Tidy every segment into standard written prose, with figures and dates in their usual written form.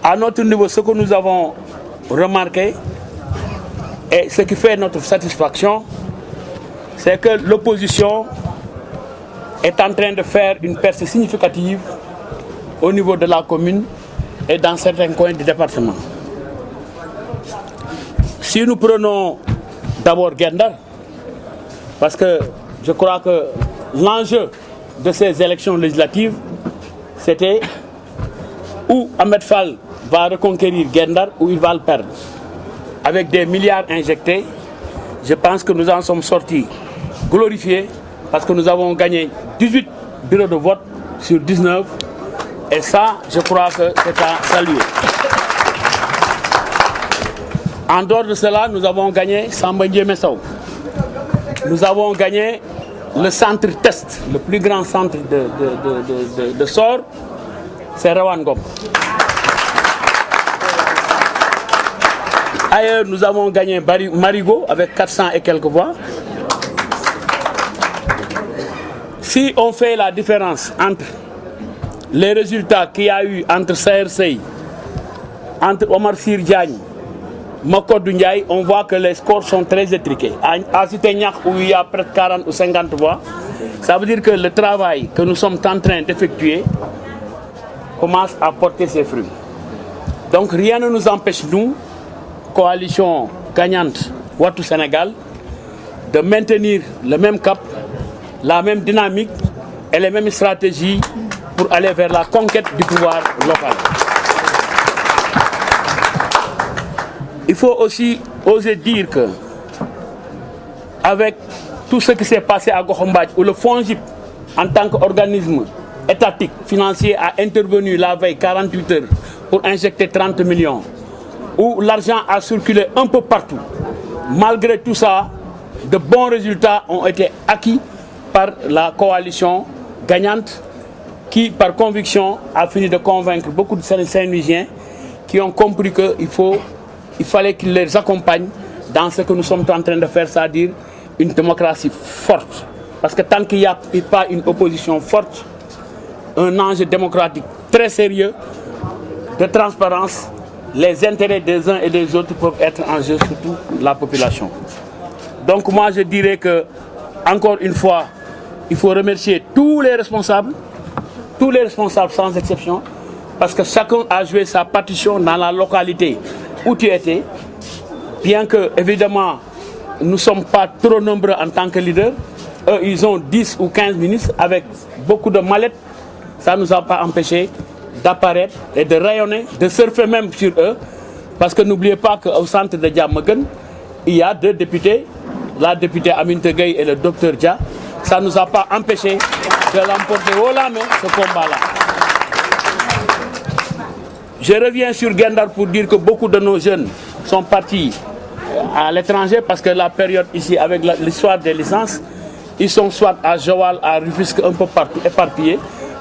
À notre niveau, ce que nous avons remarqué et ce qui fait notre satisfaction, c'est que l'opposition est en train de faire une percée significative au niveau de la commune et dans certains coins du département. Si nous prenons d'abord Gendar, parce que je crois que l'enjeu de ces élections législatives, c'était où Ahmed Fall va reconquérir Gendar ou il va le perdre. Avec des milliards injectés, je pense que nous en sommes sortis glorifiés parce que nous avons gagné 18 bureaux de vote sur 19 et ça, je crois que c'est à saluer. En dehors de cela, nous avons gagné Samba Ndiémé-Sow. Nous avons gagné le centre test, le plus grand centre de Sor, c'est Rawane Ngom. Ailleurs, nous avons gagné Marigot avec 400 et quelques voix. Si on fait la différence entre les résultats qu'il y a eu entre CRC, entre Omar Sir Diagne, Makodou Ndiaye, on voit que les scores sont très étriqués. À Cité-Niakh, où il y a presque 40 ou 50 voix, ça veut dire que le travail que nous sommes en train d'effectuer commence à porter ses fruits. Donc rien ne nous empêche, nous, coalition gagnante Wattu Sénégal, de maintenir le même cap, la même dynamique et les mêmes stratégies pour aller vers la conquête du pouvoir local. Il faut aussi oser dire que, avec tout ce qui s'est passé à Gokhom-Badji, où le FONGIP, en tant qu'organisme étatique, financier, a intervenu la veille 48 heures pour injecter 30 millions, où l'argent a circulé un peu partout. Malgré tout ça, de bons résultats ont été acquis par la coalition gagnante qui, par conviction, a fini de convaincre beaucoup de Saint-Louisiens qui ont compris qu'il fallait qu'ils les accompagnent dans ce que nous sommes en train de faire, c'est-à-dire une démocratie forte. Parce que tant qu'il n'y a pas une opposition forte, un enjeu démocratique très sérieux, de transparence, les intérêts des uns et des autres peuvent être en jeu, surtout la population. Donc moi je dirais que, encore une fois, il faut remercier tous les responsables sans exception, parce que chacun a joué sa partition dans la localité où tu étais, bien que, évidemment, nous ne sommes pas trop nombreux en tant que leaders. Eux, ils ont 10 ou 15 ministres avec beaucoup de mallettes. Ça ne nous a pas empêché d'apparaître et de rayonner, de surfer même sur eux. Parce que n'oubliez pas qu'au centre de Diamaguène, il y a 2 députés, la députée Aminata Gueye et le docteur Dia. Ça ne nous a pas empêché de l'emporter haut la main, ce combat-là. Je reviens sur Gendar pour dire que beaucoup de nos jeunes sont partis à l'étranger parce que la période ici, avec l'histoire des licences, ils sont soit à Joal, à Rufisque, un peu partout éparpillés.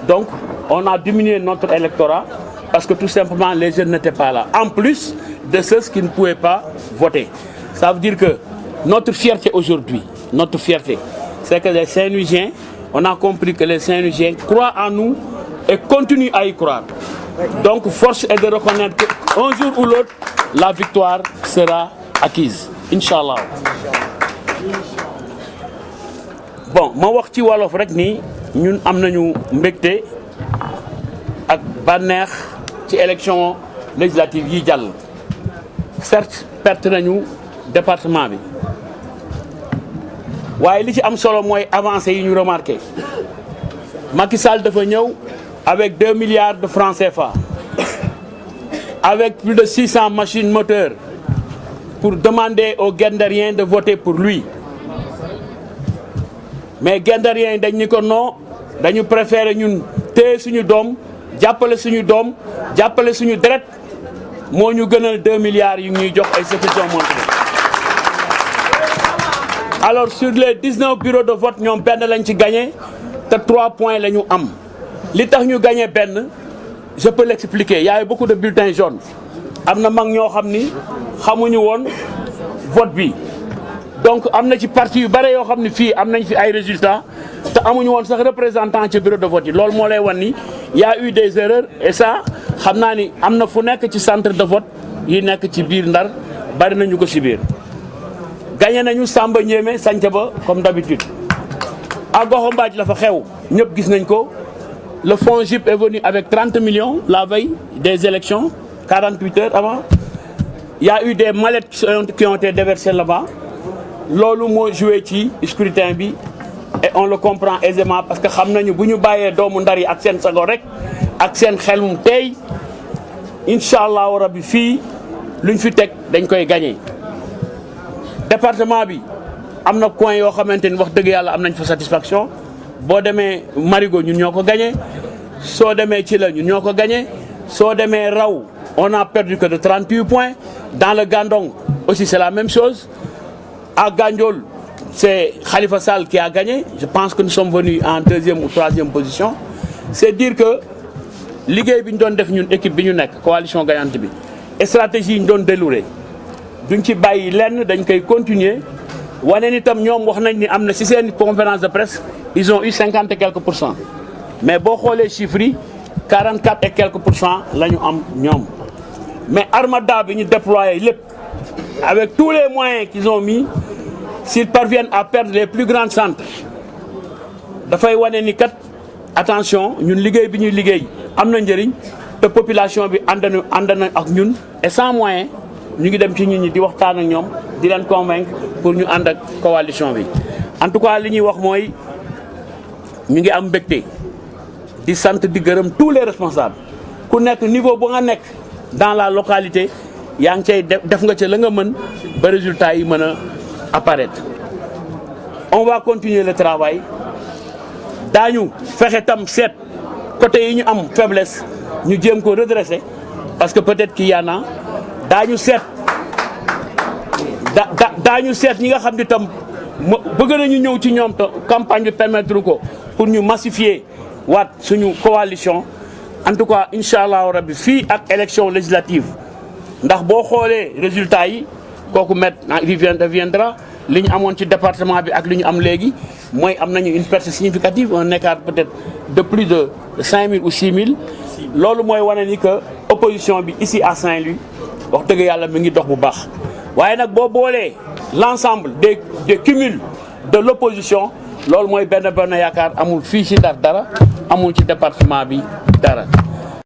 Donc, on a diminué notre électorat parce que tout simplement les jeunes n'étaient pas là. En plus de ceux qui ne pouvaient pas voter. Ça veut dire que notre fierté aujourd'hui, notre fierté, c'est que les Saint-Louisiens, on a compris que les Saint-Louisiens croient en nous et continuent à y croire. Donc, force est de reconnaître qu'un jour ou l'autre, la victoire sera acquise. Inch'Allah. Bon, ma wax ci wolof rek ni ñun am nañu mbégte ak bànneex ci élection législative yi jàll. Certes, perte nañu département bi. waaye li ci am solo mooy avancé yi ñu remarqué. Macky Sall dafa ñëw avec 2 milliards de francs CFA, avec plus de 600 machines moteurs pour demander aux Guendariens de voter pour lui. Mais Guendariens dañ ni ko non, dañu préférer ñun téye suñu doom, jàppale suñu doom, jàppale suñu deret moo ñu gënal 2 milliards yu ñuy jox ay secrétaires montrés. Alors sur les 19 bureaux de vote ñoom benn lañ ci gagné te 3 points la ñu am. Li tax ñu gagné benn, je peux l'expliquer. Il y a eu beaucoup de bulletins jaunes. Am na mag ñoo xam ni xamuñu woon vote bi. donc am na ci parti yu bare yoo xam ne fii am nañ fi ay résultats te amuñu woon sax représentant ci bureau de vote yi loolu moo lay wan ni y a eu des erreurs et ça xam naa ni am na fu nekk ci centre de vote yi nekk ci biir Ndar bari nañu ko ci biir. gagné nañu Samba Ndiémé Sanca ba comme d'habitude à Goxo Mbaaj la fa xew ñëpp gis nañ ko le FONGIP est venu avec 30 millions la veille des élections 48 heures avant. Il y a eu des mallettes qui ont été déversées là-bas loolu moo joué ci scrutin bi et on le comprend aisément parce que xam nañu bu ñu bàyyee doomu Ndar yi ak seen sago rek ak seen xelum tey incha allahu rabbi fii luñ fi teg dañ koy gagné. département bi am na coin yoo xamante ni wax dëgg yàlla am nañ fa satisfaction boo demee Marigot ñun ñoo ko gagné soo demee ci la ñun ñoo ko gagné soo demee Raw on a perdu que de 38 points. Dans le Gandon aussi c'est la même chose. À Gandiol c'est Khalifa Sall qui a gagné. Je pense que nous sommes venus en 2e ou 3e position. C'est dire que liggéey bi ñu doon def ñun équipe bi ñu nekk coalition gagnante bi stratégie yi ñu doon déroulé duñ ci bàyyi lenn dañ koy continuer wane ni tam ñoom wax nañ ni am na ci seen conférence de presse ils ont eu 50 et quelques %. Mais boo xoolee chiffres yi 44 et quelques % la ñu am ñoom. Mais Armada bi ñu déployé lépp avec tous les moyens qu'ils ont mis s'ils parviennent à perdre les plus grands centres dafay wane ni kat attention ñun liggéey bi ñuy liggéey am na njëriñ te population bi ànd na ak ñun et sans moyen ñu ngi dem ci nit ñi di waxtaan ak ñoom di leen convaincre pour ñu ànd ak coalition bi. En tout cas li ñuy wax mooy ñu ngi am mbégte di sant di gërëm tous les responsables ku nekk niveau bu nga nekk. Dans la localité yaa ngi cay def nga ca la nga mën ba résultat yi mën a apparaître. On va continuer le travail daañu fexe tam seet côté yi ñu am faiblesse ñu jéem ko redresser parce que peut-être qu'il y en a daañu seet daañu seet ñi nga xam ni tam bëgg nañu ñëw ci ñoom te campagne bi permettre ko pour ñu massifier waat suñu coalition. En tout cas incha allahu rabbi fii ak élection législative ndax boo xoolee résultats yi kooku viendra li ñu amoon ci département bi ak li ñu am léegi mooy am nañu une perte significative un écart peut-être de plus de 5000 ou 6000 loolu mooy wane ni que opposition bi ici à Saint-Louis wax dëgg yàlla mi ngi dox bu baax. waaye nag boo boolee l'ensemble des cumuls de l'opposition loolu mooy benn yaakaar amul fii ci Ndar dara amul ci département bi dara.